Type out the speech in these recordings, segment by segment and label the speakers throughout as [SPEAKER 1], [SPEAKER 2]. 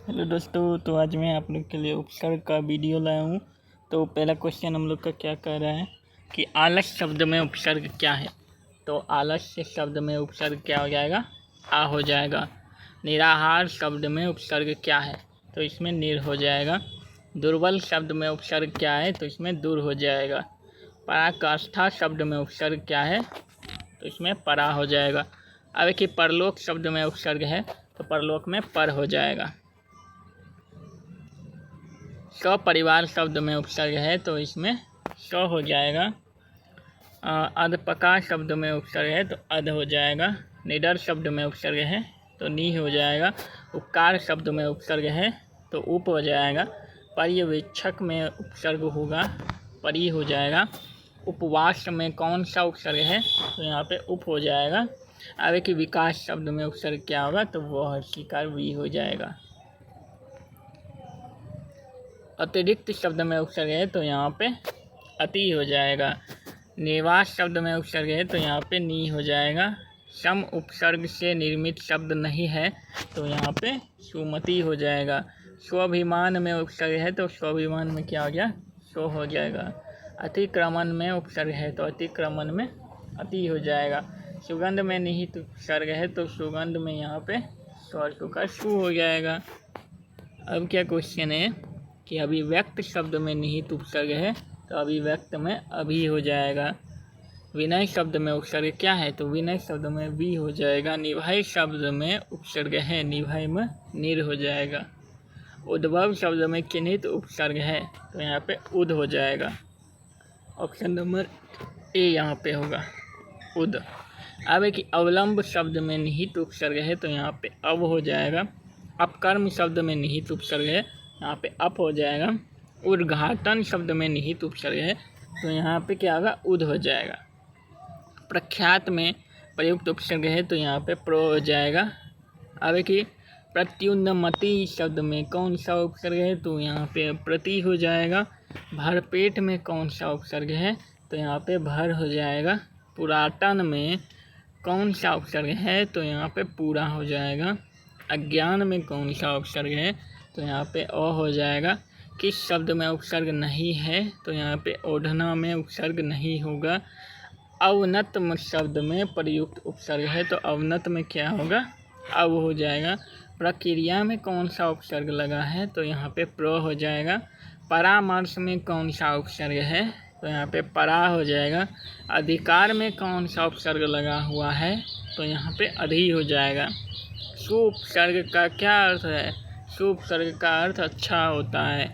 [SPEAKER 1] Hello दोस्तों, तो आज मैं आप लोग के लिए उपसर्ग का वीडियो लाया हूँ। तो पहला क्वेश्चन हम लोग का क्या कह रहा है कि आलस शब्द में उपसर्ग क्या है। तो आलस्य शब्द में उपसर्ग क्या हो जाएगा, आ हो जाएगा। निराहार शब्द में उपसर्ग क्या है, तो इसमें निर हो जाएगा। दुर्बल शब्द में उपसर्ग क्या है, तो इसमें दूर हो जाएगा। पराकाष्ठा शब्द में उपसर्ग क्या है, तो इसमें परा हो जाएगा। अब देखिए परलोक शब्द में उपसर्ग है, तो परलोक में पर हो जाएगा। सपरिवार शब्द में उपसर्ग है, तो इसमें स हो जाएगा। अधपका शब्द में उपसर्ग है, तो अध हो जाएगा। निडर शब्द में उपसर्ग है, तो नी हो जाएगा। उपकार शब्द में उपसर्ग है, तो उप हो जाएगा। पर्यवेक्षक में उपसर्ग होगा, परी हो जाएगा। उपवास में कौन सा उपसर्ग है, तो यहाँ पे उप हो जाएगा। अब कि विकास शब्द में उपसर्ग क्या होगा, तो वह शिकार वी हो जाएगा। अतिरिक्त शब्द में उपसर्ग है, तो यहाँ पे अति हो जाएगा। निवास शब्द में उपसर्ग है, तो यहाँ पे नी हो जाएगा। सम उपसर्ग से निर्मित शब्द नहीं है, तो यहाँ पे सुमति हो जाएगा। स्वाभिमान में उपसर्ग है, तो स्वाभिमान में क्या हो गया, सो हो जाएगा। अतिक्रमण में उपसर्ग है, तो अतिक्रमण में अति हो जाएगा। सुगंध में निहित उपसर्ग है, तो सुगंध में यहाँ पे स्वर का सु हो जाएगा। अब क्या क्वेश्चन है कि अभिव्यक्त शब्द में निहित उपसर्ग है, तो अभिव्यक्त में अभी हो जाएगा। विनय शब्द में उपसर्ग क्या है, तो विनय शब्द में वी हो जाएगा। निभय शब्द में उपसर्ग है, निभय में निर हो जाएगा। उद्भव शब्द में चिन्हित उपसर्ग है, तो यहाँ पे उद हो जाएगा। ऑप्शन नंबर ए यहाँ पे होगा, उद। अब है कि अवलंब शब्द में निहित उपसर्ग है, तो यहाँ पे अव हो जाएगा। अपकर्म शब्द में निहित उपसर्ग है, यहाँ पे अप हो जाएगा। उद्घाटन शब्द में निहित उपसर्ग है, तो यहाँ पे क्या होगा, उद हो जाएगा। प्रख्यात में प्रयुक्त उपसर्ग है, तो यहाँ पे प्रो हो जाएगा। अब कि प्रत्युन्नमति शब्द में कौन सा उपसर्ग है, तो यहाँ पे प्रति हो जाएगा। भरपेट में कौन सा उपसर्ग है, तो यहाँ पे भर हो जाएगा। पुरातन में कौन सा उपसर्ग है, तो यहाँ पे पूरा हो जाएगा। अज्ञान में कौन सा उपसर्ग है, तो यहाँ पे अ हो जाएगा। किस शब्द में उपसर्ग नहीं है, तो यहाँ पे ओढ़ना में उपसर्ग नहीं होगा। अवनत शब्द में प्रयुक्त उपसर्ग है, तो अवनत में क्या होगा, अव हो जाएगा। प्रक्रिया में कौन सा उपसर्ग लगा है, तो यहाँ पे प्रो हो जाएगा। परामर्श में कौन सा उपसर्ग है, तो यहाँ पे परा हो जाएगा। अधिकार में कौन सा उपसर्ग लगा हुआ है, तो यहाँ पे अधि हो जाएगा। सुपसर्ग का क्या अर्थ है, सुपसर्ग का अर्थ अच्छा होता है।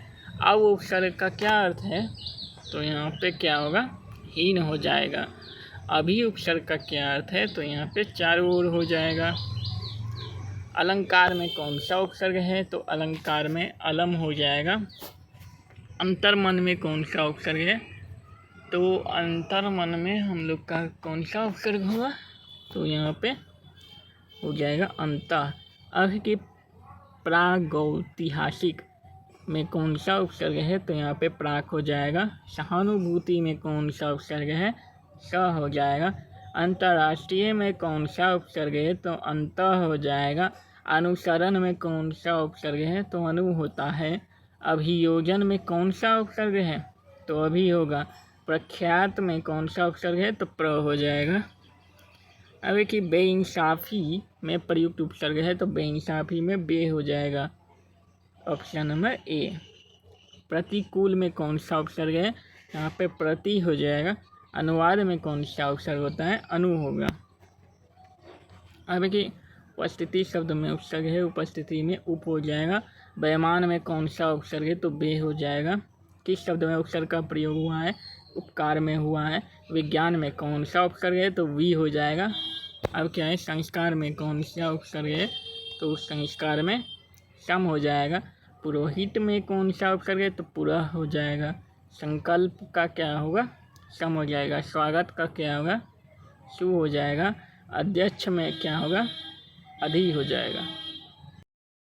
[SPEAKER 1] अब उपसर्ग का क्या अर्थ है, तो यहाँ पे क्या होगा, हीन हो जाएगा। अभी उपसर्ग का क्या अर्थ है, तो यहाँ पे चारों ओर हो जाएगा। अलंकार में कौन सा उपसर्ग है, तो अलंकार में अलम हो जाएगा। अंतर्मन में कौन सा उपसर्ग है, तो अंतर्मन में हम लोग का कौन सा उपसर्ग होगा, तो यहाँ पे हो जाएगा अंतः। अब की प्रागैतिहासिक में कौन सा उपसर्ग है, तो यहाँ पे प्राक हो जाएगा। सहानुभूति में कौन सा उपसर्ग है, स हो जाएगा। अंतर्राष्ट्रीय में कौन सा उपसर्ग है, तो अंतः हो जाएगा। अनुसरण में कौन सा उपसर्ग है, तो अनु होता है। अभियोजन में कौन सा उपसर्ग है, तो अभी होगा। प्रख्यात में कौन सा उपसर्ग है, तो प्र हो जाएगा। अब कि बेइंसाफी में प्रयुक्त उपसर्ग है, तो बेइंसाफी में बे हो जाएगा। Option number A. प्रतिकूल में कौन सा उपसर्ग है, यहाँ पे प्रति हो जाएगा। अनुवाद में कौन सा उपसर्ग होता है, अनु होगा। अब कि उपस्थिति शब्द में उपसर्ग है, उपस्थिति में उप हो जाएगा। बेईमान में कौन सा उपसर्ग है, तो बे हो जाएगा। किस शब्द में उपसर्ग का प्रयोग हुआ है, उपकार में हुआ है। विज्ञान में कौन सा उपसर्ग है, तो वी हो जाएगा। अब क्या है, संस्कार में कौन सा उपसर्ग है, तो उस संस्कार में सम हो जाएगा। पुरोहित में कौन सा उपसर्ग है, तो पूरा हो जाएगा। संकल्प का क्या होगा, सम हो जाएगा। स्वागत का क्या होगा, सु हो जाएगा। अध्यक्ष में क्या होगा, अधि हो जाएगा।